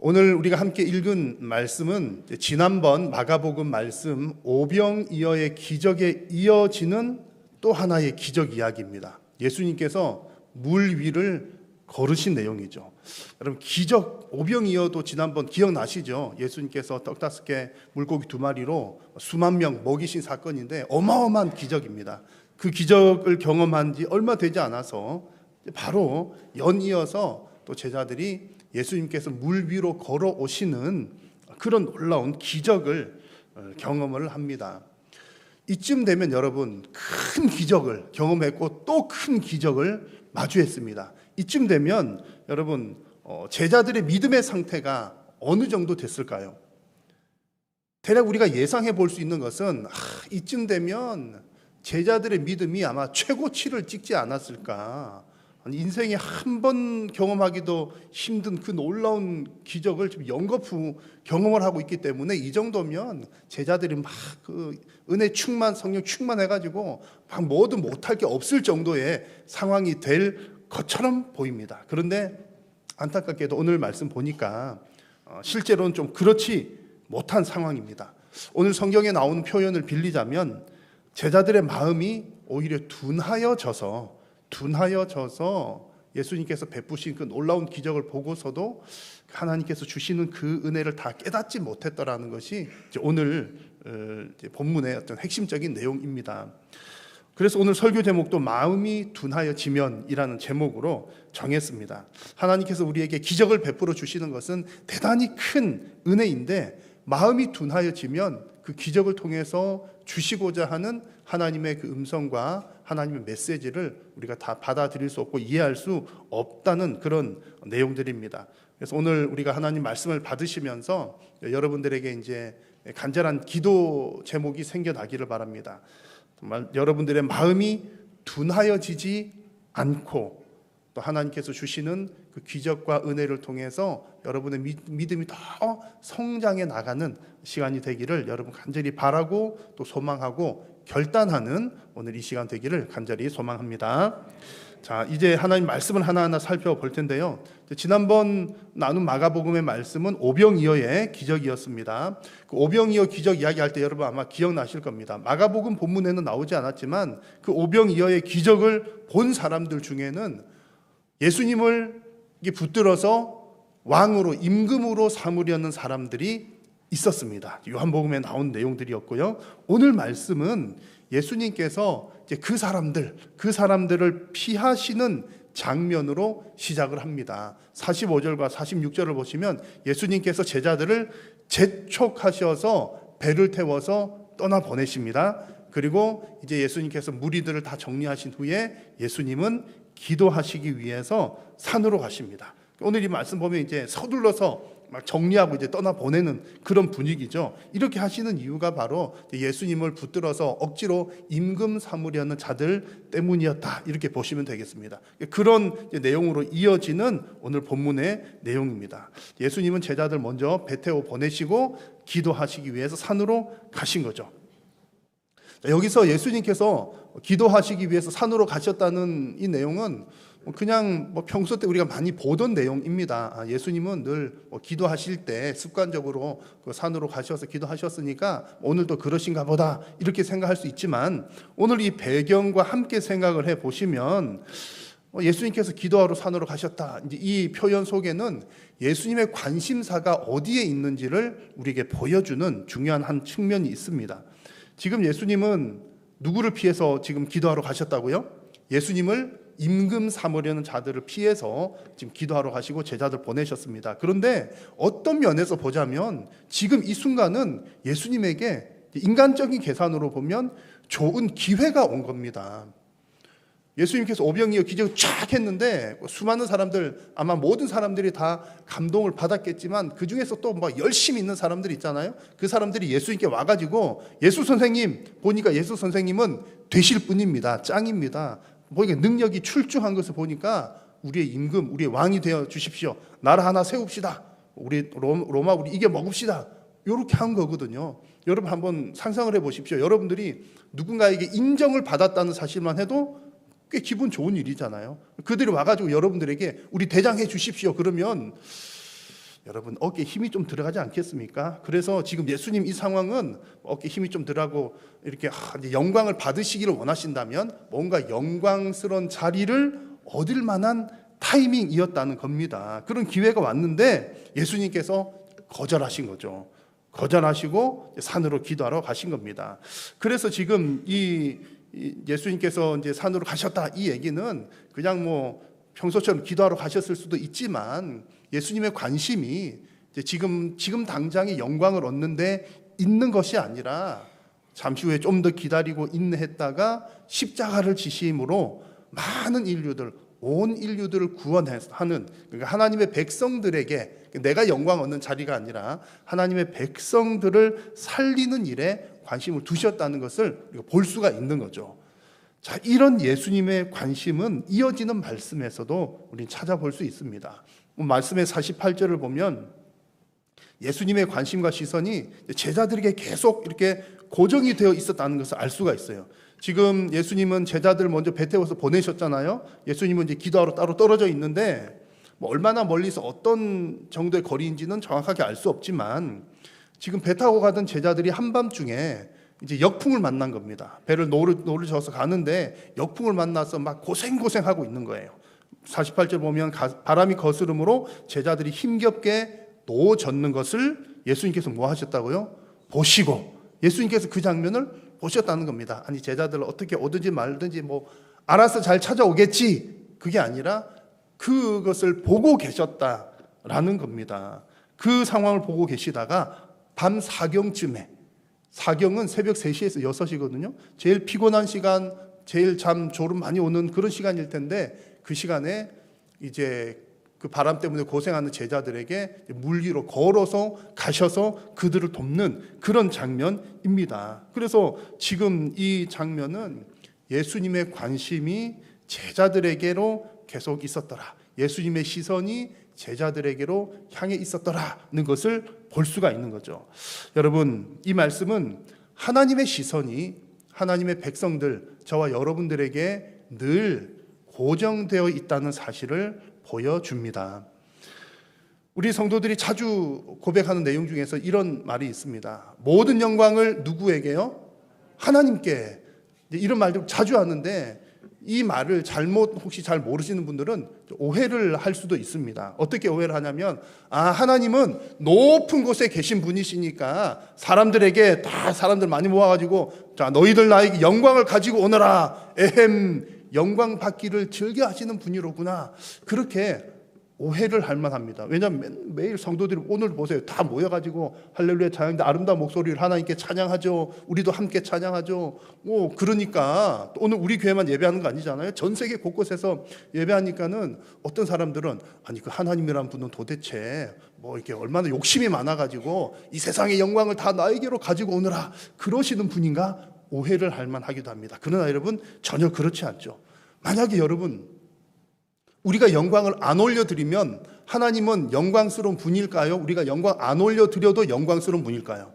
오늘 우리가 함께 읽은 말씀은 지난번 마가복음 말씀 오병이어의 기적에 이어지는 또 하나의 기적 이야기입니다. 예수님께서 물 위를 걸으신 내용이죠. 여러분, 기적 오병이어도 지난번 기억나시죠? 예수님께서 떡 5개 물고기 2마리로 수만 명 먹이신 사건인데 어마어마한 기적입니다. 그 기적을 경험한 지 얼마 되지 않아서 바로 연이어서 또 제자들이 예수님께서 물 위로 걸어오시는 그런 놀라운 기적을 경험을 합니다. 이쯤 되면 여러분, 큰 기적을 경험했고 또 큰 기적을 마주했습니다. 이쯤 되면 여러분, 제자들의 믿음의 상태가 어느 정도 됐을까요? 대략 우리가 예상해 볼 수 있는 것은 이쯤 되면 제자들의 믿음이 아마 최고치를 찍지 않았을까. 인생에 한 번 경험하기도 힘든 그 놀라운 기적을 지금 연거푸 경험을 하고 있기 때문에 이 정도면 제자들이 막 그 은혜 충만, 성령 충만해가지고 막 뭐도 못할 게 없을 정도의 상황이 될 것처럼 보입니다. 그런데 안타깝게도 오늘 말씀 보니까 실제로는 좀 그렇지 못한 상황입니다. 오늘 성경에 나오는 표현을 빌리자면 제자들의 마음이 오히려 둔하여져서 예수님께서 베푸신 그 놀라운 기적을 보고서도 하나님께서 주시는 그 은혜를 다 깨닫지 못했더라는 것이 오늘 본문의 어떤 핵심적인 내용입니다. 그래서 오늘 설교 제목도 마음이 둔하여지면이라는 제목으로 정했습니다. 하나님께서 우리에게 기적을 베풀어 주시는 것은 대단히 큰 은혜인데 마음이 둔하여지면 그 기적을 통해서 주시고자 하는 하나님의 그 음성과 하나님의 메시지를 우리가 다 받아들일 수 없고 이해할 수 없다는 그런 내용들입니다. 그래서 오늘 우리가 하나님 말씀을 받으시면서 여러분들에게 이제 간절한 기도 제목이 생겨나기를 바랍니다. 정말 여러분들의 마음이 둔하여지지 않고 또 하나님께서 주시는 그 기적과 은혜를 통해서 여러분의 믿음이 더 성장해 나가는 시간이 되기를 여러분 간절히 바라고 또 소망하고 결단하는 오늘 이 시간 되기를 간절히 소망합니다. 자, 이제 하나님 말씀을 하나하나 살펴볼 텐데요. 지난번 나눈 마가복음의 말씀은 오병이어의 기적이었습니다. 그 오병이어 기적 이야기할 때 여러분 아마 기억나실 겁니다. 마가복음 본문에는 나오지 않았지만 그 오병이어의 기적을 본 사람들 중에는 예수님을 붙들어서 왕으로 임금으로 삼으려는 사람들이 있었습니다. 요한복음에 나온 내용들이었고요. 오늘 말씀은 예수님께서 이제 그 사람들을 피하시는 장면으로 시작을 합니다. 45절과 46절을 보시면 예수님께서 제자들을 재촉하셔서 배를 태워서 떠나 보내십니다. 그리고 이제 예수님께서 무리들을 다 정리하신 후에 예수님은 기도하시기 위해서 산으로 가십니다. 오늘 이 말씀 보면 이제 서둘러서 막 정리하고 이제 떠나 보내는 그런 분위기죠. 이렇게 하시는 이유가 바로 예수님을 붙들어서 억지로 임금 삼으려는 자들 때문이었다. 이렇게 보시면 되겠습니다. 그런 내용으로 이어지는 오늘 본문의 내용입니다. 예수님은 제자들 먼저 배 태워 보내시고 기도하시기 위해서 산으로 가신 거죠. 여기서 예수님께서 기도하시기 위해서 산으로 가셨다는 이 내용은 그냥 평소 때 우리가 많이 보던 내용입니다. 예수님은 늘 기도하실 때 습관적으로 그 산으로 가셔서 기도하셨으니까 오늘도 그러신가 보다 이렇게 생각할 수 있지만 오늘 이 배경과 함께 생각을 해 보시면 예수님께서 기도하러 산으로 가셨다. 이제 이 표현 속에는 예수님의 관심사가 어디에 있는지를 우리에게 보여주는 중요한 한 측면이 있습니다. 지금 예수님은 누구를 피해서 지금 기도하러 가셨다고요? 예수님을 임금 삼으려는 자들을 피해서 지금 기도하러 가시고 제자들 보내셨습니다. 그런데 어떤 면에서 보자면 지금 이 순간은 예수님에게 인간적인 계산으로 보면 좋은 기회가 온 겁니다. 예수님께서 오병이어 기적을 쫙 했는데 수많은 사람들, 아마 모든 사람들이 다 감동을 받았겠지만 그 중에서 또 열심히 있는 사람들이 있잖아요. 그 사람들이 예수님께 와가지고 예수 선생님 보니까 예수 선생님은 되실 분입니다. 짱입니다. 보니까 능력이 출중한 것을 보니까 우리의 임금, 우리의 왕이 되어 주십시오. 나라 하나 세웁시다. 우리 로마 우리 이겨 먹읍시다. 이렇게 한 거거든요. 여러분 한번 상상을 해보십시오. 여러분들이 누군가에게 인정을 받았다는 사실만 해도 꽤 기분 좋은 일이잖아요. 그들이 와가지고 여러분들에게 우리 대장해 주십시오. 그러면 여러분 어깨에 힘이 좀 들어가지 않겠습니까? 그래서 지금 예수님 이 상황은 어깨에 힘이 좀 들어가고 이렇게 이제 영광을 받으시기를 원하신다면 뭔가 영광스러운 자리를 얻을 만한 타이밍이었다는 겁니다. 그런 기회가 왔는데 예수님께서 거절하신 거죠. 거절하시고 산으로 기도하러 가신 겁니다. 그래서 지금 이 예수님께서 이제 산으로 가셨다 이 얘기는 그냥 뭐 평소처럼 기도하러 가셨을 수도 있지만 예수님의 관심이 이제 지금 당장의 영광을 얻는데 있는 것이 아니라 잠시 후에 좀 더 기다리고 인내했다가 십자가를 지심으로 많은 인류들, 온 인류들을 구원하는, 그러니까 하나님의 백성들에게 내가 영광 얻는 자리가 아니라 하나님의 백성들을 살리는 일에 관심을 두셨다는 것을 볼 수가 있는 거죠. 자, 이런 예수님의 관심은 이어지는 말씀에서도 우리는 찾아볼 수 있습니다. 말씀의 48절을 보면 예수님의 관심과 시선이 제자들에게 계속 이렇게 고정이 되어 있었다는 것을 알 수가 있어요. 지금 예수님은 제자들을 먼저 배 태워서 보내셨잖아요. 예수님은 이제 기도하러 따로 떨어져 있는데 뭐 얼마나 멀리서 어떤 정도의 거리인지는 정확하게 알 수 없지만 지금 배 타고 가던 제자들이 한밤중에 이제 역풍을 만난 겁니다. 배를 노를 져서 가는데 역풍을 만나서 막 고생하고 있는 거예요. 48절 보면 바람이 거스름으로 제자들이 힘겹게 노젓는 것을 예수님께서 뭐 하셨다고요? 보시고 예수님께서 그 장면을 보셨다는 겁니다. 아니 제자들 어떻게 오든지 말든지 뭐 알아서 잘 찾아오겠지 그게 아니라 그것을 보고 계셨다라는 겁니다. 그 상황을 보고 계시다가 밤 사경쯤에, 사경은 새벽 3시에서 6시거든요. 제일 피곤한 시간, 제일 졸음 많이 오는 그런 시간일 텐데 그 시간에 이제 그 바람 때문에 고생하는 제자들에게 물 위로 걸어서 가셔서 그들을 돕는 그런 장면입니다. 그래서 지금 이 장면은 예수님의 관심이 제자들에게로 계속 있었더라. 예수님의 시선이 제자들에게로 향해 있었더라는 것을 볼 수가 있는 거죠. 여러분, 이 말씀은 하나님의 시선이 하나님의 백성들, 저와 여러분들에게 늘 고정되어 있다는 사실을 보여줍니다. 우리 성도들이 자주 고백하는 내용 중에서 이런 말이 있습니다. 모든 영광을 누구에게요? 하나님께. 이런 말들 자주 하는데 이 말을 혹시 잘 모르시는 분들은 오해를 할 수도 있습니다. 어떻게 오해를 하냐면 하나님은 높은 곳에 계신 분이시니까 사람들에게 다 사람들 많이 모아가지고 자 너희들 나에게 영광을 가지고 오너라 영광 받기를 즐겨 하시는 분이로구나 그렇게 오해를 할 만합니다. 왜냐하면 매일 성도들이 오늘 보세요. 다 모여가지고 할렐루야 찬양인데 아름다운 목소리를 하나님께 찬양하죠. 우리도 함께 찬양하죠. 그러니까 오늘 우리 교회만 예배하는 거 아니잖아요. 전 세계 곳곳에서 예배하니까는 어떤 사람들은 아니 그 하나님이란 분은 도대체 뭐 이렇게 얼마나 욕심이 많아가지고 이 세상의 영광을 다 나에게로 가지고 오느라 그러시는 분인가 오해를 할 만하기도 합니다. 그러나 여러분 전혀 그렇지 않죠. 만약에 여러분 우리가 영광을 안 올려드리면 하나님은 영광스러운 분일까요? 우리가 영광 안 올려드려도 영광스러운 분일까요?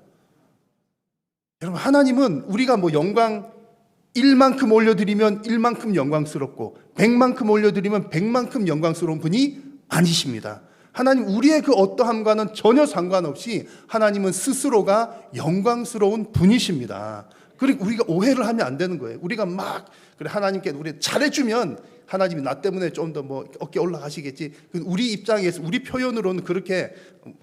여러분 하나님은 우리가 뭐 영광 1만큼 올려드리면 1만큼 영광스럽고 100만큼 올려드리면 100만큼 영광스러운 분이 아니십니다. 하나님 우리의 그 어떠함과는 전혀 상관없이 하나님은 스스로가 영광스러운 분이십니다. 그리고 우리가 오해를 하면 안 되는 거예요. 우리가 그래 하나님께 우리 잘해주면 하나님이 나 때문에 좀 더 뭐 어깨 올라가시겠지. 우리 입장에서 우리 표현으로는 그렇게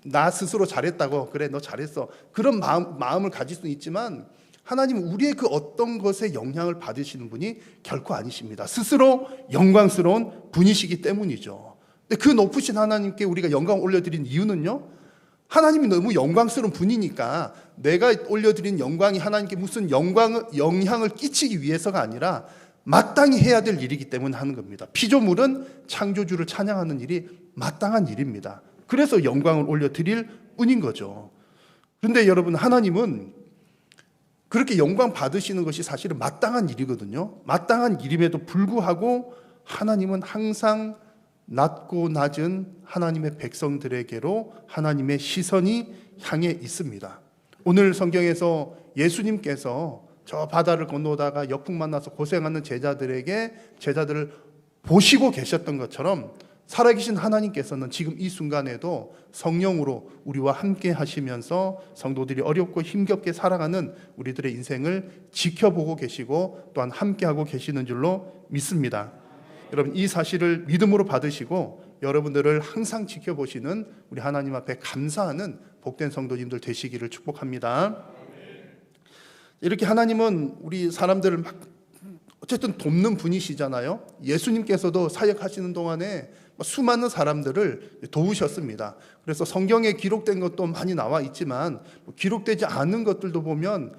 나 스스로 잘했다고 그래 너 잘했어 그런 마음을 가질 수는 있지만 하나님은 우리의 그 어떤 것에 영향을 받으시는 분이 결코 아니십니다. 스스로 영광스러운 분이시기 때문이죠. 근데 그 높으신 하나님께 우리가 영광 올려드린 이유는요. 하나님이 너무 영광스러운 분이니까 내가 올려드린 영광이 하나님께 무슨 영향을 끼치기 위해서가 아니라 마땅히 해야 될 일이기 때문에 하는 겁니다. 피조물은 창조주를 찬양하는 일이 마땅한 일입니다. 그래서 영광을 올려드릴 뿐인 거죠. 그런데 여러분 하나님은 그렇게 영광 받으시는 것이 사실은 마땅한 일이거든요. 마땅한 일임에도 불구하고 하나님은 항상 낮고 낮은 하나님의 백성들에게로 하나님의 시선이 향해 있습니다. 오늘 성경에서 예수님께서 저 바다를 건너다가 역풍 만나서 고생하는 제자들을 보시고 계셨던 것처럼 살아계신 하나님께서는 지금 이 순간에도 성령으로 우리와 함께 하시면서 성도들이 어렵고 힘겹게 살아가는 우리들의 인생을 지켜보고 계시고 또한 함께하고 계시는 줄로 믿습니다. 여러분, 이 사실을 믿음으로 받으시고 여러분들을 항상 지켜보시는 우리 하나님 앞에 감사하는 복된 성도님들 되시기를 축복합니다. 이렇게 하나님은 우리 사람들을 막 어쨌든 돕는 분이시잖아요. 예수님께서도 사역하시는 동안에 수많은 사람들을 도우셨습니다. 그래서 성경에 기록된 것도 많이 나와 있지만 기록되지 않은 것들도 보면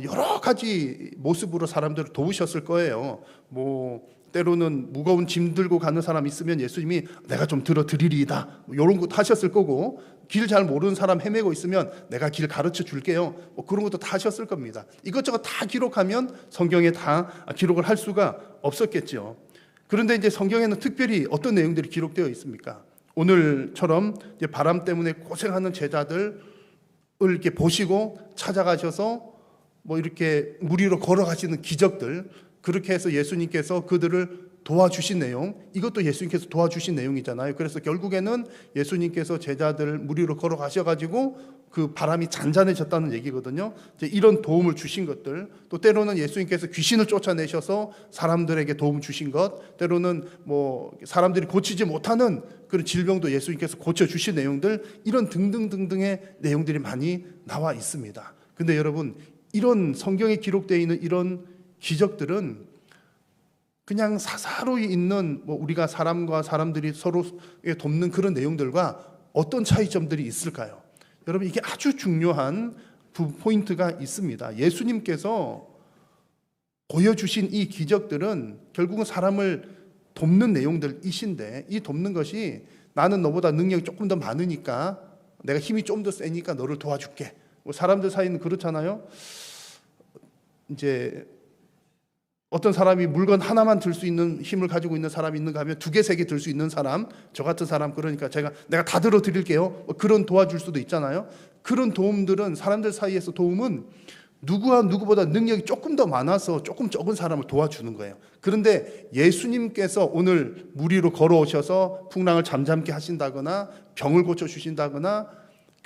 여러 가지 모습으로 사람들을 도우셨을 거예요. 때로는 무거운 짐 들고 가는 사람 있으면 예수님이 내가 좀 들어 드리리이다 이런 것도 하셨을 거고, 길 잘 모르는 사람 헤매고 있으면 내가 길 가르쳐 줄게요 그런 것도 다 하셨을 겁니다. 이것저것 다 기록하면 성경에 다 기록을 할 수가 없었겠죠. 그런데 이제 성경에는 특별히 어떤 내용들이 기록되어 있습니까? 오늘처럼 이제 바람 때문에 고생하는 제자들을 이렇게 보시고 찾아가셔서 이렇게 물 위로 걸어가시는 기적들, 그렇게 해서 예수님께서 그들을 도와주신 내용, 이것도 예수님께서 도와주신 내용이잖아요. 그래서 결국에는 예수님께서 제자들을 물 위로 걸어가셔가지고 그 바람이 잔잔해졌다는 얘기거든요. 이제 이런 도움을 주신 것들, 또 때로는 예수님께서 귀신을 쫓아내셔서 사람들에게 도움 주신 것, 때로는 사람들이 고치지 못하는 그런 질병도 예수님께서 고쳐주신 내용들, 이런 등등등등의 내용들이 많이 나와 있습니다. 근데 여러분, 이런 성경에 기록되어 있는 이런 기적들은 그냥 사사로이 있는 우리가 사람과 사람들이 서로 돕는 그런 내용들과 어떤 차이점들이 있을까요? 여러분, 이게 아주 중요한 포인트가 있습니다. 예수님께서 보여주신 이 기적들은 결국은 사람을 돕는 내용들이신데, 이 돕는 것이 나는 너보다 능력이 조금 더 많으니까, 내가 힘이 좀 더 세니까 너를 도와줄게. 사람들 사이는 그렇잖아요. 이제 어떤 사람이 물건 하나만 들 수 있는 힘을 가지고 있는 사람이 있는가 하면 2개, 3개 들 수 있는 사람, 저 같은 사람, 그러니까 내가 다 들어 드릴게요. 그런 도와줄 수도 있잖아요. 그런 도움들은, 사람들 사이에서 도움은 누구와 누구보다 능력이 조금 더 많아서 조금 적은 사람을 도와주는 거예요. 그런데 예수님께서 오늘 물 위로 걸어오셔서 풍랑을 잠잠케 하신다거나 병을 고쳐주신다거나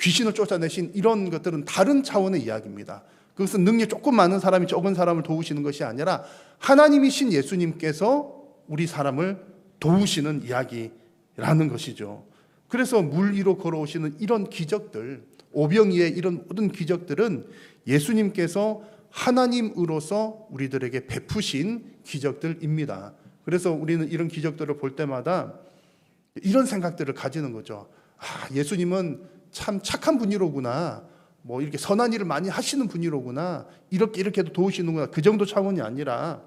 귀신을 쫓아내신 이런 것들은 다른 차원의 이야기입니다. 그것은 능력이 조금 많은 사람이 적은 사람을 도우시는 것이 아니라 하나님이신 예수님께서 우리 사람을 도우시는 이야기라는 것이죠. 그래서 물 위로 걸어오시는 이런 기적들, 오병이의 이런 모든 기적들은 예수님께서 하나님으로서 우리들에게 베푸신 기적들입니다. 그래서 우리는 이런 기적들을 볼 때마다 이런 생각들을 가지는 거죠. 예수님은 참 착한 분이로구나. 이렇게 선한 일을 많이 하시는 분이로구나. 이렇게도 도우시는구나. 그 정도 차원이 아니라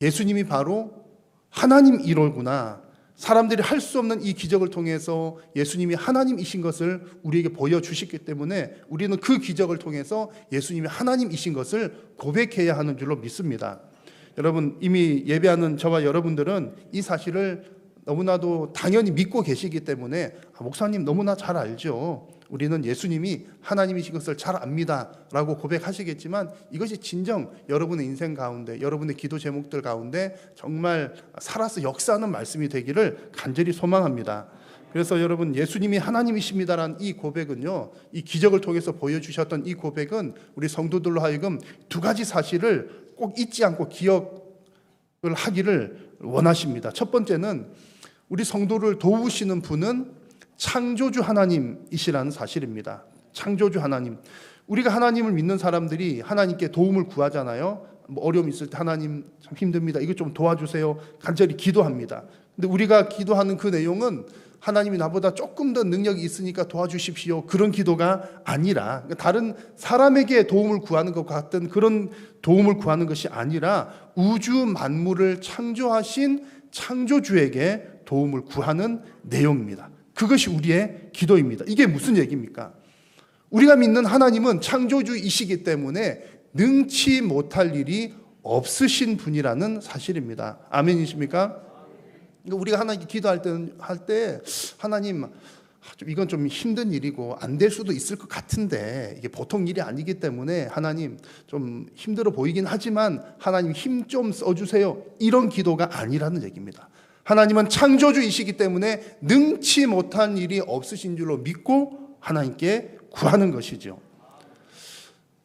예수님이 바로 하나님 이로구나. 사람들이 할 수 없는 이 기적을 통해서 예수님이 하나님이신 것을 우리에게 보여주셨기 때문에 우리는 그 기적을 통해서 예수님이 하나님이신 것을 고백해야 하는 줄로 믿습니다. 여러분, 이미 예배하는 저와 여러분들은 이 사실을 너무나도 당연히 믿고 계시기 때문에 목사님 너무나 잘 알죠. 우리는 예수님이 하나님이신 것을 잘 압니다 라고 고백하시겠지만, 이것이 진정 여러분의 인생 가운데, 여러분의 기도 제목들 가운데 정말 살아서 역사하는 말씀이 되기를 간절히 소망합니다. 그래서 여러분, 예수님이 하나님이십니다라는 이 고백은요, 이 기적을 통해서 보여주셨던 이 고백은 우리 성도들로 하여금 2가지 사실을 꼭 잊지 않고 기억을 하기를 원하십니다. 첫 번째는 우리 성도를 도우시는 분은 창조주 하나님이시라는 사실입니다. 창조주 하나님. 우리가 하나님을 믿는 사람들이 하나님께 도움을 구하잖아요. 어려움 있을 때 하나님 참 힘듭니다. 이것 좀 도와주세요. 간절히 기도합니다. 근데 우리가 기도하는 그 내용은 하나님이 나보다 조금 더 능력이 있으니까 도와주십시오. 그런 기도가 아니라, 다른 사람에게 도움을 구하는 것 같은 그런 도움을 구하는 것이 아니라 우주 만물을 창조하신 창조주에게 도움을 구하는 내용입니다. 그것이 우리의 기도입니다. 이게 무슨 얘기입니까? 우리가 믿는 하나님은 창조주이시기 때문에 능치 못할 일이 없으신 분이라는 사실입니다. 아멘이십니까? 우리가 하나님께 기도할 때 하나님, 이건 좀 힘든 일이고 안 될 수도 있을 것 같은데 이게 보통 일이 아니기 때문에 하나님 좀 힘들어 보이긴 하지만 하나님 힘 좀 써주세요, 이런 기도가 아니라는 얘기입니다. 하나님은 창조주이시기 때문에 능치 못한 일이 없으신 줄로 믿고 하나님께 구하는 것이죠.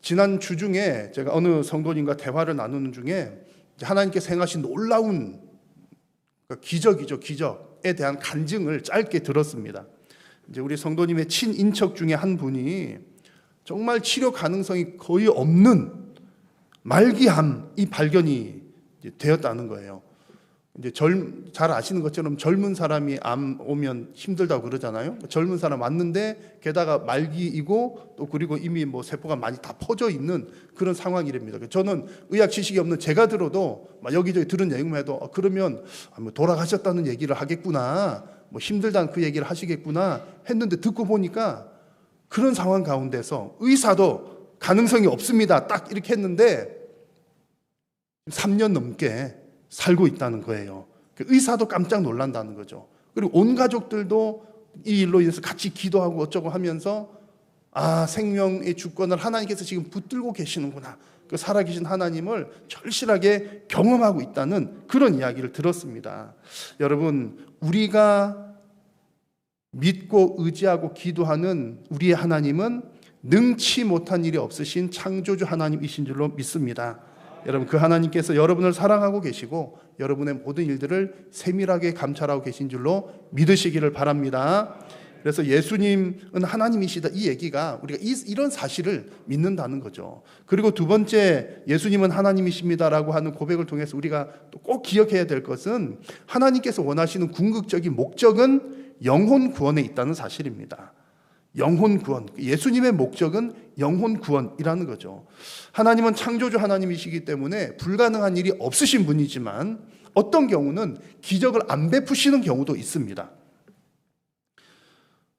지난 주 중에 제가 어느 성도님과 대화를 나누는 중에 하나님께서 행하신 놀라운 기적이죠, 기적에 대한 간증을 짧게 들었습니다. 이제 우리 성도님의 친인척 중에 한 분이 정말 치료 가능성이 거의 없는 말기암이 발견이 되었다는 거예요. 이제 잘 아시는 것처럼 젊은 사람이 암 오면 힘들다고 그러잖아요. 젊은 사람 왔는데 게다가 말기이고 또 그리고 이미 뭐 세포가 많이 다 퍼져 있는 그런 상황이랍니다. 저는 의학 지식이 없는 제가 들어도 막 여기저기 들은 내용만 해도 그러면 뭐 돌아가셨다는 얘기를 하겠구나, 뭐 힘들다는 그 얘기를 하시겠구나 했는데 듣고 보니까 그런 상황 가운데서 의사도 가능성이 없습니다 딱 이렇게 했는데 3년 넘게 살고 있다는 거예요. 의사도 깜짝 놀란다는 거죠. 그리고 온 가족들도 이 일로 인해서 같이 기도하고 어쩌고 하면서 생명의 주권을 하나님께서 지금 붙들고 계시는구나, 그 살아계신 하나님을 절실하게 경험하고 있다는 그런 이야기를 들었습니다. 여러분, 우리가 믿고 의지하고 기도하는 우리의 하나님은 능치 못한 일이 없으신 창조주 하나님이신 줄로 믿습니다. 여러분, 그 하나님께서 여러분을 사랑하고 계시고 여러분의 모든 일들을 세밀하게 감찰하고 계신 줄로 믿으시기를 바랍니다. 그래서 예수님은 하나님이시다, 이 얘기가 우리가 이런 사실을 믿는다는 거죠. 그리고 두 번째, 예수님은 하나님이십니다라고 하는 고백을 통해서 우리가 또 꼭 기억해야 될 것은 하나님께서 원하시는 궁극적인 목적은 영혼 구원에 있다는 사실입니다. 영혼 구원, 예수님의 목적은 영혼 구원이라는 거죠. 하나님은 창조주 하나님이시기 때문에 불가능한 일이 없으신 분이지만 어떤 경우는 기적을 안 베푸시는 경우도 있습니다.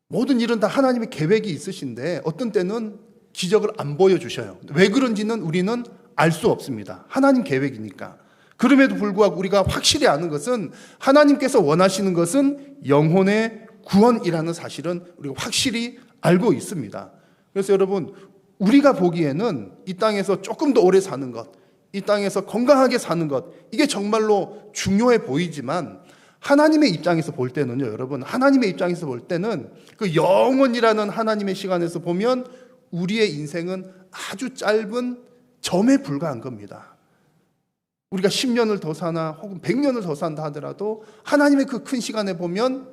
모든 일은 다 하나님의 계획이 있으신데 어떤 때는 기적을 안 보여주셔요. 왜 그런지는 우리는 알 수 없습니다. 하나님 계획이니까. 그럼에도 불구하고 우리가 확실히 아는 것은 하나님께서 원하시는 것은 영혼의 구원이라는 사실은 우리가 확실히 알고 있습니다. 그래서 여러분, 우리가 보기에는 이 땅에서 조금 더 오래 사는 것, 이 땅에서 건강하게 사는 것, 이게 정말로 중요해 보이지만 하나님의 입장에서 볼 때는요, 여러분, 하나님의 입장에서 볼 때는 그 영원이라는 하나님의 시간에서 보면 우리의 인생은 아주 짧은 점에 불과한 겁니다. 우리가 10년을 더 사나 혹은 100년을 더 산다 하더라도 하나님의 그 큰 시간에 보면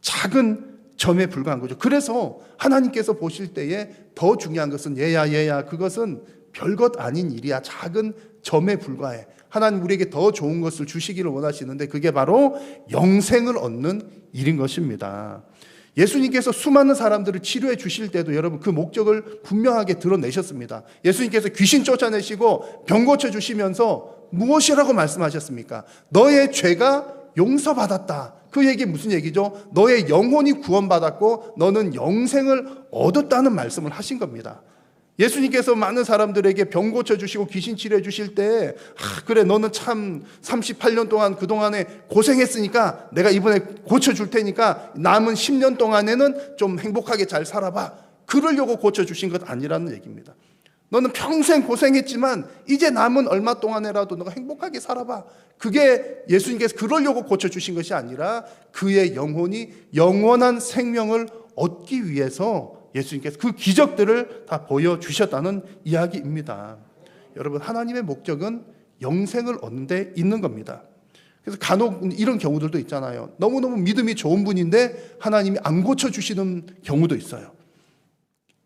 작은 점에 불과한 거죠. 그래서 하나님께서 보실 때에 더 중요한 것은 얘야 그것은 별것 아닌 일이야, 작은 점에 불과해. 하나님 우리에게 더 좋은 것을 주시기를 원하시는데 그게 바로 영생을 얻는 일인 것입니다. 예수님께서 수많은 사람들을 치료해 주실 때도 여러분 그 목적을 분명하게 드러내셨습니다. 예수님께서 귀신 쫓아내시고 병 고쳐주시면서 무엇이라고 말씀하셨습니까? 너의 죄가 용서받았다. 그 얘기 무슨 얘기죠? 너의 영혼이 구원받았고 너는 영생을 얻었다는 말씀을 하신 겁니다. 예수님께서 많은 사람들에게 병 고쳐주시고 귀신 치료해 주실 때 그래 너는 참 38년 동안 그동안에 고생했으니까 내가 이번에 고쳐줄 테니까 남은 10년 동안에는 좀 행복하게 잘 살아봐, 그러려고 고쳐주신 것 아니라는 얘기입니다. 너는 평생 고생했지만 이제 남은 얼마 동안에라도 너가 행복하게 살아봐, 그게 예수님께서 그러려고 고쳐주신 것이 아니라 그의 영혼이 영원한 생명을 얻기 위해서 예수님께서 그 기적들을 다 보여주셨다는 이야기입니다. 여러분, 하나님의 목적은 영생을 얻는 데 있는 겁니다. 그래서 간혹 이런 경우들도 있잖아요. 너무너무 믿음이 좋은 분인데 하나님이 안 고쳐주시는 경우도 있어요.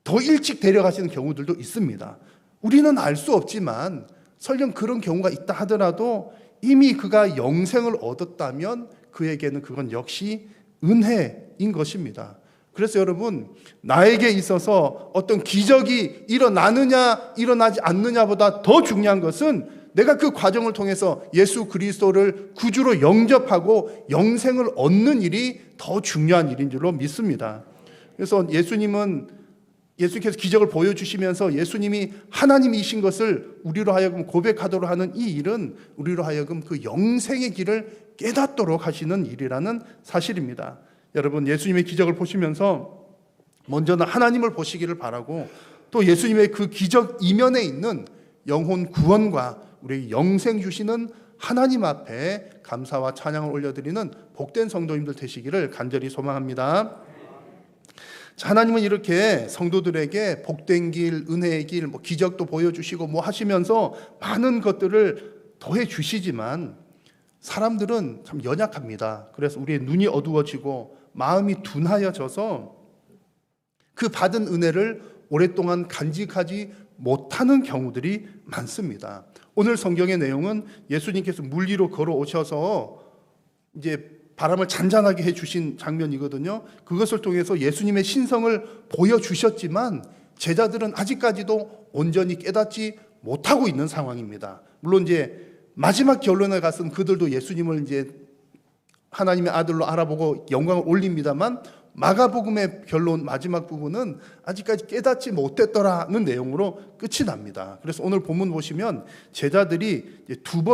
더 일찍 데려가시는 경우들도 있습니다. 우리는 알 수 없지만 설령 그런 경우가 있다 하더라도 이미 그가 영생을 얻었다면 그에게는 그건 역시 은혜인 것입니다. 그래서 여러분, 나에게 있어서 어떤 기적이 일어나느냐 일어나지 않느냐보다 더 중요한 것은 내가 그 과정을 통해서 예수 그리스도를 구주로 영접하고 영생을 얻는 일이 더 중요한 일인 줄로 믿습니다. 그래서 예수님께서 기적을 보여주시면서 예수님이 하나님이신 것을 우리로 하여금 고백하도록 하는 이 일은 우리로 하여금 그 영생의 길을 깨닫도록 하시는 일이라는 사실입니다. 여러분, 예수님의 기적을 보시면서 먼저는 하나님을 보시기를 바라고, 또 예수님의 그 기적 이면에 있는 영혼 구원과 우리 영생 주시는 하나님 앞에 감사와 찬양을 올려드리는 복된 성도님들 되시기를 간절히 소망합니다. 자, 하나님은 이렇게 성도들에게 복된 길, 은혜의 길, 기적도 보여주시고 하시면서 많은 것들을 더해 주시지만 사람들은 참 연약합니다. 그래서 우리의 눈이 어두워지고 마음이 둔하여져서 그 받은 은혜를 오랫동안 간직하지 못하는 경우들이 많습니다. 오늘 성경의 내용은 예수님께서 물 위로 걸어오셔서 이제 바람을 잔잔하게 해주신 장면이거든요. 그것을 통해서 예수님의 신성을 보여주셨지만 제자들은 아직까지도 온전히 깨닫지 못하고 있는 상황입니다. 물론 이제 마지막 결론에 갔으면 그들도 예수님을 이제 하나님의 아들로 알아보고 영광을 올립니다만, 마가복음의 결론 마지막 부분은 아직까지 깨닫지 못했더라는 내용으로 끝이 납니다. 그래서 오늘 본문 보시면 제자들이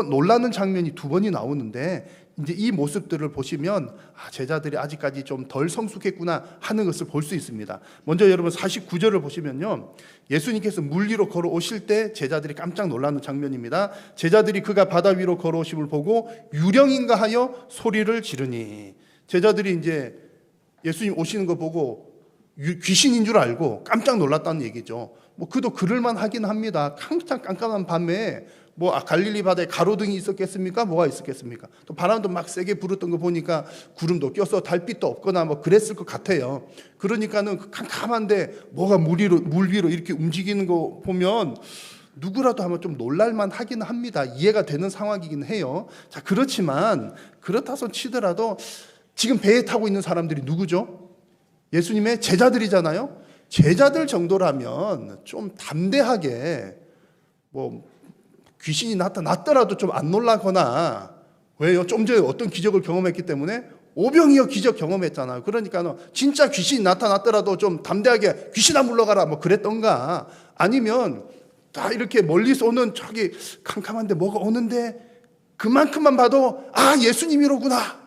놀라는 장면이 두 번이 나오는데, 이제 이 모습들을 보시면 제자들이 아직까지 좀 덜 성숙했구나 하는 것을 볼 수 있습니다. 먼저 여러분 49절을 보시면요, 예수님께서 물 위로 걸어오실 때 제자들이 깜짝 놀라는 장면입니다. 제자들이 그가 바다 위로 걸어오심을 보고 유령인가 하여 소리를 지르니, 제자들이 이제 예수님 오시는 거 보고 귀신인 줄 알고 깜짝 놀랐다는 얘기죠. 그도 그럴만 하긴 합니다. 한창 깜깜한 밤에 갈릴리 바다에 가로등이 있었겠습니까? 뭐가 있었겠습니까? 또 바람도 막 세게 불었던 거 보니까 구름도 껴서 달빛도 없거나 그랬을 것 같아요. 그러니까는 캄캄한데 뭐가 물 위로 이렇게 움직이는 거 보면 누구라도 하면 좀 놀랄만 하긴 합니다. 이해가 되는 상황이긴 해요. 자, 그렇지만 그렇다손 치더라도 지금 배에 타고 있는 사람들이 누구죠? 예수님의 제자들이잖아요. 제자들 정도라면 좀 담대하게 귀신이 나타났더라도 좀 안 놀라거나, 왜요? 좀 전에 어떤 기적을 경험했기 때문에 오병이어 기적 경험했잖아요. 그러니까 진짜 귀신이 나타났더라도 좀 담대하게 귀신아 물러가라 그랬던가, 아니면 다 이렇게 멀리서 오는 저기 캄캄한데 뭐가 오는데 그만큼만 봐도 예수님이로구나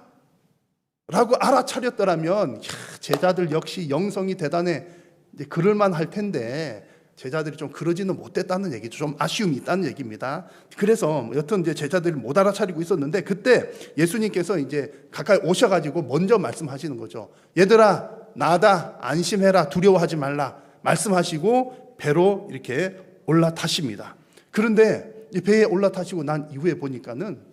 라고 알아차렸더라면, 제자들 역시 영성이 대단해, 이제 그럴만 할 텐데 제자들이 좀 그러지는 못했다는 얘기죠. 좀 아쉬움이 있다는 얘기입니다. 그래서 여튼 이제 제자들이 못 알아차리고 있었는데, 그때 예수님께서 이제 가까이 오셔가지고 먼저 말씀하시는 거죠. 얘들아, 나다, 안심해라, 두려워하지 말라 말씀하시고 배로 이렇게 올라타십니다. 그런데 이 배에 올라타시고 난 이후에 보니까는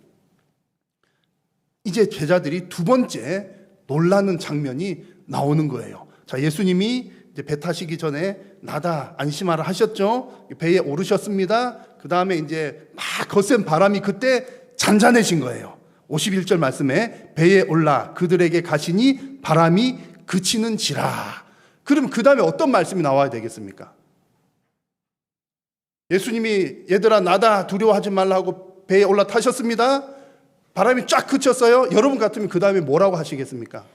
이제 제자들이 두 번째 놀라는 장면이 나오는 거예요. 자, 예수님이 이제 배 타시기 전에 나다 안심하라 하셨죠. 배에 오르셨습니다. 그 다음에 이제 막 거센 바람이 그때 잔잔해진 거예요. 51절 말씀에 배에 올라 그들에게 가시니 바람이 그치는지라. 그럼 그 다음에 어떤 말씀이 나와야 되겠습니까? 예수님이 얘들아 나다 두려워하지 말라 하고 배에 올라타셨습니다. 바람이 쫙 그쳤어요. 여러분 같으면 그 다음에 뭐라고 하시겠습니까?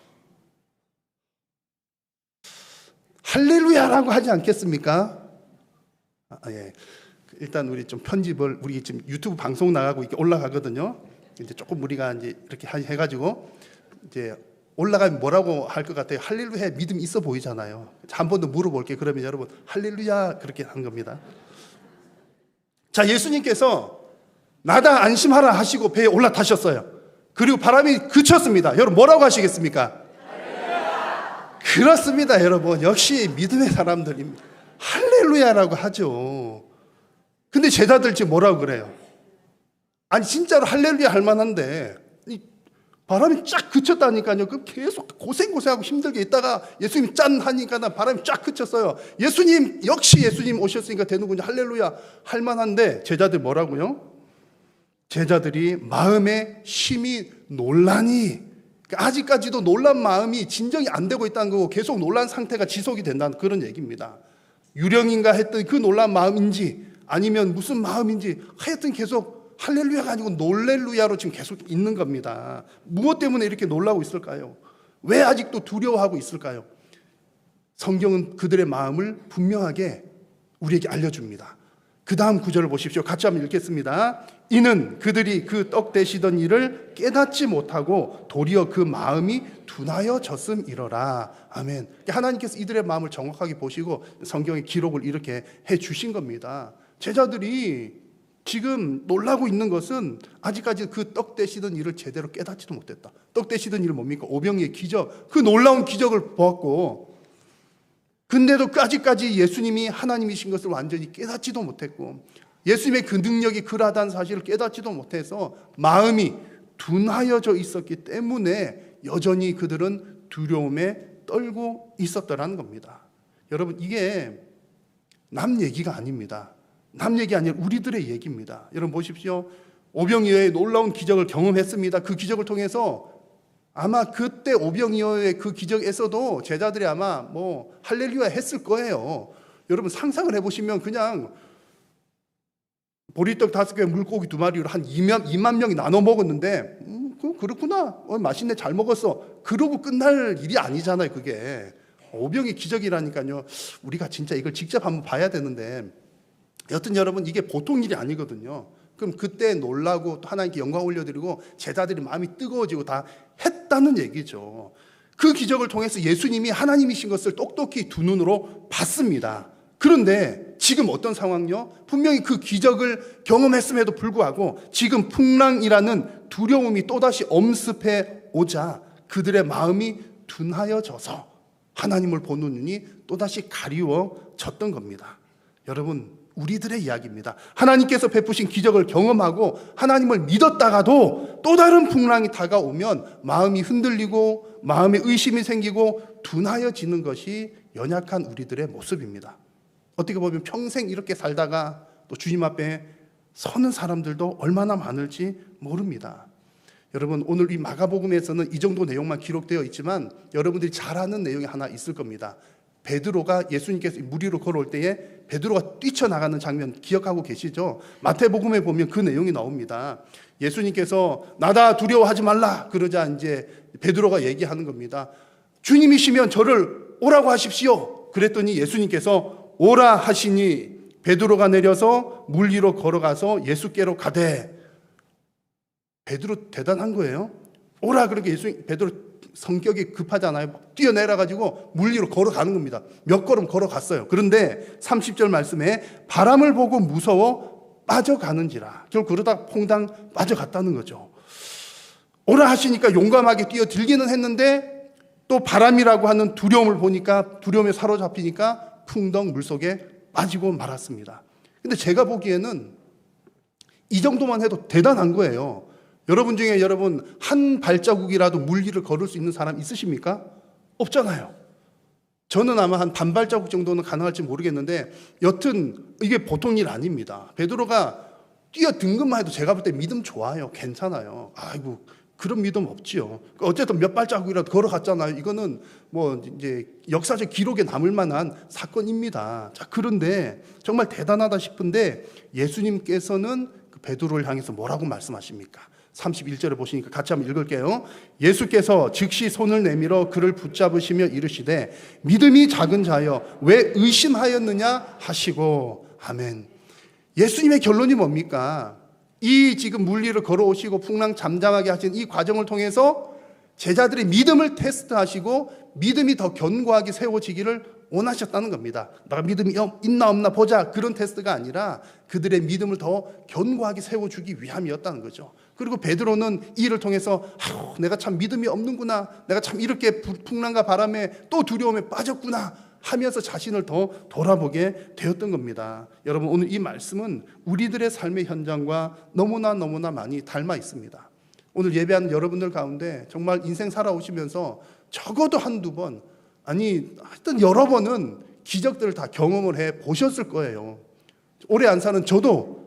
할렐루야라고 하지 않겠습니까? 예. 일단 우리 좀 편집을, 우리 지금 유튜브 방송 나가고 이렇게 올라가거든요. 이제 조금 우리가 이제 이렇게 해가지고 이제 올라가면 뭐라고 할 것 같아요? 할렐루야 믿음이 있어 보이잖아요. 한 번 더 물어볼게요. 그러면 여러분 할렐루야 그렇게 한 겁니다. 자, 예수님께서 나다 안심하라 하시고 배에 올라타셨어요. 그리고 바람이 그쳤습니다. 여러분 뭐라고 하시겠습니까? 할렐루야! 그렇습니다, 여러분. 역시 믿음의 사람들입니다. 할렐루야라고 하죠. 근데 제자들 지금 뭐라고 그래요? 아니 진짜로 할렐루야 할 만한데 바람이 쫙 그쳤다니까요. 그 계속 고생하고 힘들게 있다가 예수님이 짠 하니까 바람이 쫙 그쳤어요. 예수님, 역시 예수님 오셨으니까 되는군요. 할렐루야 할 만한데 제자들 뭐라고요? 제자들이 마음에 심히 놀라니, 아직까지도 놀란 마음이 진정이 안 되고 있다는 거고 계속 놀란 상태가 지속이 된다는 그런 얘기입니다. 유령인가 했던 그 놀란 마음인지 아니면 무슨 마음인지 하여튼 계속 할렐루야가 아니고 놀렐루야로 지금 계속 있는 겁니다. 무엇 때문에 이렇게 놀라고 있을까요? 왜 아직도 두려워하고 있을까요? 성경은 그들의 마음을 분명하게 우리에게 알려줍니다. 그 다음 구절을 보십시오. 같이 한번 읽겠습니다. 이는 그들이 그 떡 대시던 일을 깨닫지 못하고 도리어 그 마음이 둔하여졌음이러라. 아멘. 하나님께서 이들의 마음을 정확하게 보시고 성경의 기록을 이렇게 해 주신 겁니다. 제자들이 지금 놀라고 있는 것은 아직까지 그 떡 대시던 일을 제대로 깨닫지도 못했다. 떡 대시던 일은 뭡니까? 오병이의 기적, 그 놀라운 기적을 보았고, 근데도 아직까지 예수님이 하나님이신 것을 완전히 깨닫지도 못했고, 예수님의 그 능력이 그러하다는 사실을 깨닫지도 못해서 마음이 둔하여져 있었기 때문에 여전히 그들은 두려움에 떨고 있었더라는 겁니다. 여러분, 이게 남 얘기가 아닙니다. 남 얘기 아니라 우리들의 얘기입니다. 여러분 보십시오. 오병이어의 놀라운 기적을 경험했습니다. 그 기적을 통해서 아마 그때 오병이어의 그 기적에서도 제자들이 아마 뭐 할렐루야 했을 거예요. 여러분 상상을 해보시면 그냥 보리떡 5개, 물고기 2마리로 한 2만 명이 나눠 먹었는데 그렇구나, 맛있네, 잘 먹었어, 그러고 끝날 일이 아니잖아요. 그게 오병이 기적이라니까요. 우리가 진짜 이걸 직접 한번 봐야 되는데, 여튼 여러분 이게 보통 일이 아니거든요. 그럼 그때 놀라고 또 하나님께 영광 올려드리고 제자들이 마음이 뜨거워지고 다 했다는 얘기죠. 그 기적을 통해서 예수님이 하나님이신 것을 똑똑히 두 눈으로 봤습니다. 그런데 지금 어떤 상황요? 분명히 그 기적을 경험했음에도 불구하고 지금 풍랑이라는 두려움이 또다시 엄습해 오자 그들의 마음이 둔하여져서 하나님을 보는 눈이 또다시 가리워졌던 겁니다. 여러분, 우리들의 이야기입니다. 하나님께서 베푸신 기적을 경험하고 하나님을 믿었다가도 또 다른 풍랑이 다가오면 마음이 흔들리고 마음에 의심이 생기고 둔하여지는 것이 연약한 우리들의 모습입니다. 어떻게 보면 평생 이렇게 살다가 또 주님 앞에 서는 사람들도 얼마나 많을지 모릅니다. 여러분, 오늘 이 마가복음에서는 이 정도 내용만 기록되어 있지만 여러분들이 잘 아는 내용이 하나 있을 겁니다. 베드로가 예수님께서 물 위로 걸어올 때에 베드로가 뛰쳐나가는 장면 기억하고 계시죠? 마태복음에 보면 그 내용이 나옵니다. 예수님께서 나다, 두려워하지 말라 그러자 이제 베드로가 얘기하는 겁니다. 주님이시면 저를 오라고 하십시오. 그랬더니 예수님께서 오라 하시니 베드로가 내려서 물 위로 걸어가서 예수께로 가되. 베드로 대단한 거예요. 오라 그렇게 베드로 성격이 급하잖아요. 뛰어내려가지고 물 위로 걸어가는 겁니다. 몇 걸음 걸어갔어요. 그런데 30절 말씀에 바람을 보고 무서워 빠져가는지라. 결국 그러다 퐁당 빠져갔다는 거죠. 오라 하시니까 용감하게 뛰어들기는 했는데 또 바람이라고 하는 두려움을 보니까 두려움에 사로잡히니까 풍덩 물속에 빠지고 말았습니다. 근데 제가 보기에는 이 정도만 해도 대단한 거예요. 여러분 중에 한 발자국이라도 물 위를 걸을 수 있는 사람 있으십니까? 없잖아요. 저는 아마 한 반발자국 정도는 가능할지 모르겠는데 여튼 이게 보통 일 아닙니다. 베드로가 뛰어든 것만 해도 제가 볼 때 믿음 좋아요. 괜찮아요. 아이고 그런 믿음 없지요. 어쨌든 몇 발자국이라도 걸어갔잖아요. 이거는 뭐 이제 역사적 기록에 남을 만한 사건입니다. 자, 그런데 정말 대단하다 싶은데 예수님께서는 베드로를 향해서 뭐라고 말씀하십니까? 31절을 보시니까 같이 한번 읽을게요. 예수께서 즉시 손을 내밀어 그를 붙잡으시며 이르시되 믿음이 작은 자여 왜 의심하였느냐 하시고. 아멘. 예수님의 결론이 뭡니까? 이 지금 물 위를 걸어오시고 풍랑 잠잠하게 하신 이 과정을 통해서 제자들의 믿음을 테스트하시고 믿음이 더 견고하게 세워지기를 원하셨다는 겁니다. 내가 믿음이 있나 없나 보자, 그런 테스트가 아니라 그들의 믿음을 더 견고하게 세워주기 위함이었다는 거죠. 그리고 베드로는 이 일을 통해서 내가 참 믿음이 없는구나, 내가 참 이렇게 풍랑과 바람에 또 두려움에 빠졌구나 하면서 자신을 더 돌아보게 되었던 겁니다. 여러분, 오늘 이 말씀은 우리들의 삶의 현장과 너무나 많이 닮아 있습니다. 오늘 예배하는 여러분들 가운데 정말 인생 살아오시면서 적어도 한두 번, 아니 하여튼 여러 번은 기적들을 다 경험을 해 보셨을 거예요. 오래 안 사는 저도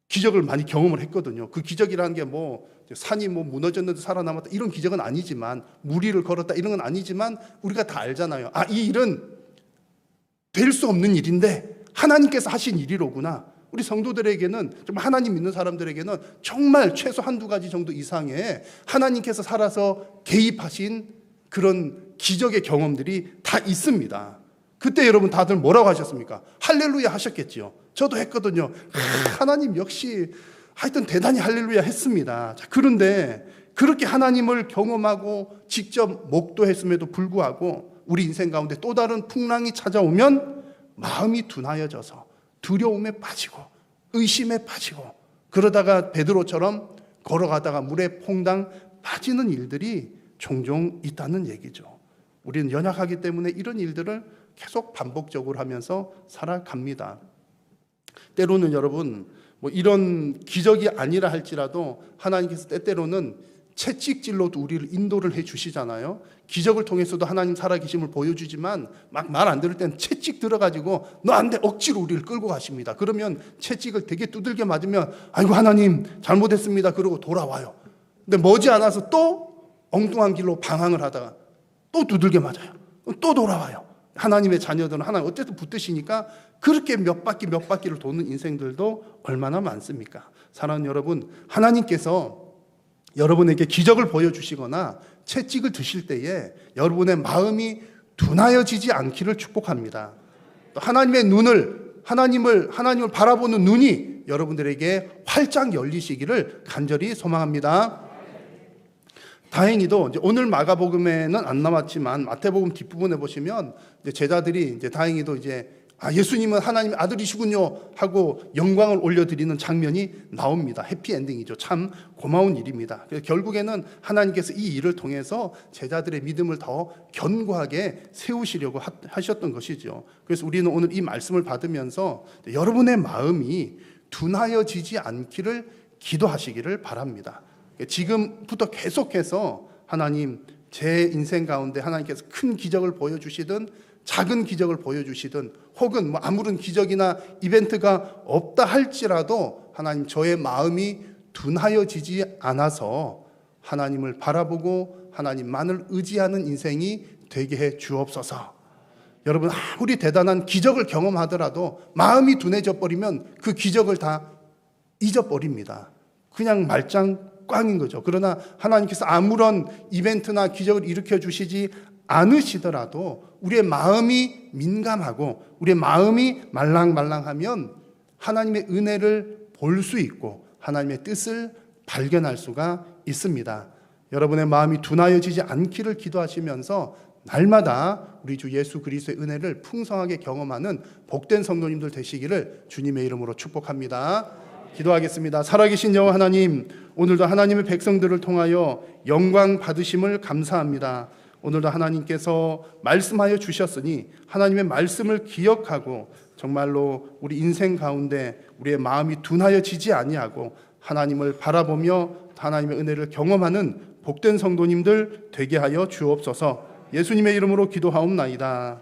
기적을 많이 경험을 했거든요. 그 기적이라는 게 뭐 산이 뭐 무너졌는데 살아남았다 이런 기적은 아니지만, 물 위를 걸었다 이런 건 아니지만 우리가 다 알잖아요. 아, 이 일은 될 수 없는 일인데 하나님께서 하신 일이로구나. 우리 성도들에게는, 정말 하나님 믿는 사람들에게는 정말 최소 한두 가지 정도 이상의 하나님께서 살아서 개입하신 그런 기적의 경험들이 다 있습니다. 그때 여러분 다들 뭐라고 하셨습니까? 할렐루야 하셨겠지요. 저도 했거든요. 하나님 역시 하여튼 대단히 할렐루야 했습니다. 자, 그런데 그렇게 하나님을 경험하고 직접 목도했음에도 불구하고 우리 인생 가운데 또 다른 풍랑이 찾아오면 마음이 둔하여져서 두려움에 빠지고 의심에 빠지고, 그러다가 베드로처럼 걸어가다가 물에 퐁당 빠지는 일들이 종종 있다는 얘기죠. 우리는 연약하기 때문에 이런 일들을 계속 반복적으로 하면서 살아갑니다. 때로는 여러분, 뭐 이런 기적이 아니라 할지라도 하나님께서 때때로는 채찍질로도 우리를 인도를 해 주시잖아요. 기적을 통해서도 하나님 살아계심을 보여주지만 막 말 안 들을 때는 채찍 들어가지고 너 안 돼, 억지로 우리를 끌고 가십니다. 그러면 채찍을 되게 두들겨 맞으면 아이고 하나님 잘못했습니다 그러고 돌아와요. 근데 머지않아서 또 엉뚱한 길로 방황을 하다가 또 두들겨 맞아요. 또 돌아와요. 하나님의 자녀들은 하나님 어쨌든 붙드시니까 그렇게 몇 바퀴를 도는 인생들도 얼마나 많습니까? 사랑하는 여러분, 하나님께서 여러분에게 기적을 보여주시거나 채찍을 드실 때에 여러분의 마음이 둔하여지지 않기를 축복합니다. 또 하나님의 눈을, 하나님을 바라보는 눈이 여러분들에게 활짝 열리시기를 간절히 소망합니다. 다행히도 이제 오늘 마가복음에는 안 나왔지만 마태복음 뒷부분에 보시면 이제 제자들이 이제 다행히도 이제 예수님은 하나님의 아들이시군요 하고 영광을 올려드리는 장면이 나옵니다. 해피엔딩이죠. 참 고마운 일입니다. 그래서 결국에는 하나님께서 이 일을 통해서 제자들의 믿음을 더 견고하게 세우시려고 하셨던 것이죠. 그래서 우리는 오늘 이 말씀을 받으면서 여러분의 마음이 둔하여지지 않기를 기도하시기를 바랍니다. 지금부터 계속해서 하나님, 제 인생 가운데 하나님께서 큰 기적을 보여주시든 작은 기적을 보여주시든 혹은 뭐 아무런 기적이나 이벤트가 없다 할지라도 하나님, 저의 마음이 둔하여지지 않아서 하나님을 바라보고 하나님만을 의지하는 인생이 되게 해 주옵소서. 여러분, 아무리 대단한 기적을 경험하더라도 마음이 둔해져 버리면 그 기적을 다 잊어버립니다. 그냥 말짱 꽝인 거죠. 그러나 하나님께서 아무런 이벤트나 기적을 일으켜 주시지 않으시더라도 우리의 마음이 민감하고 우리의 마음이 말랑말랑하면 하나님의 은혜를 볼 수 있고 하나님의 뜻을 발견할 수가 있습니다. 여러분의 마음이 둔하여지지 않기를 기도하시면서 날마다 우리 주 예수 그리스도의 은혜를 풍성하게 경험하는 복된 성도님들 되시기를 주님의 이름으로 축복합니다. 기도하겠습니다. 살아계신 여호와 하나님, 오늘도 하나님의 백성들을 통하여 영광 받으심을 감사합니다. 오늘도 하나님께서 말씀하여 주셨으니 하나님의 말씀을 기억하고 정말로 우리 인생 가운데 우리의 마음이 둔하여지지 아니하고 하나님을 바라보며 하나님의 은혜를 경험하는 복된 성도님들 되게 하여 주옵소서. 예수님의 이름으로 기도하옵나이다.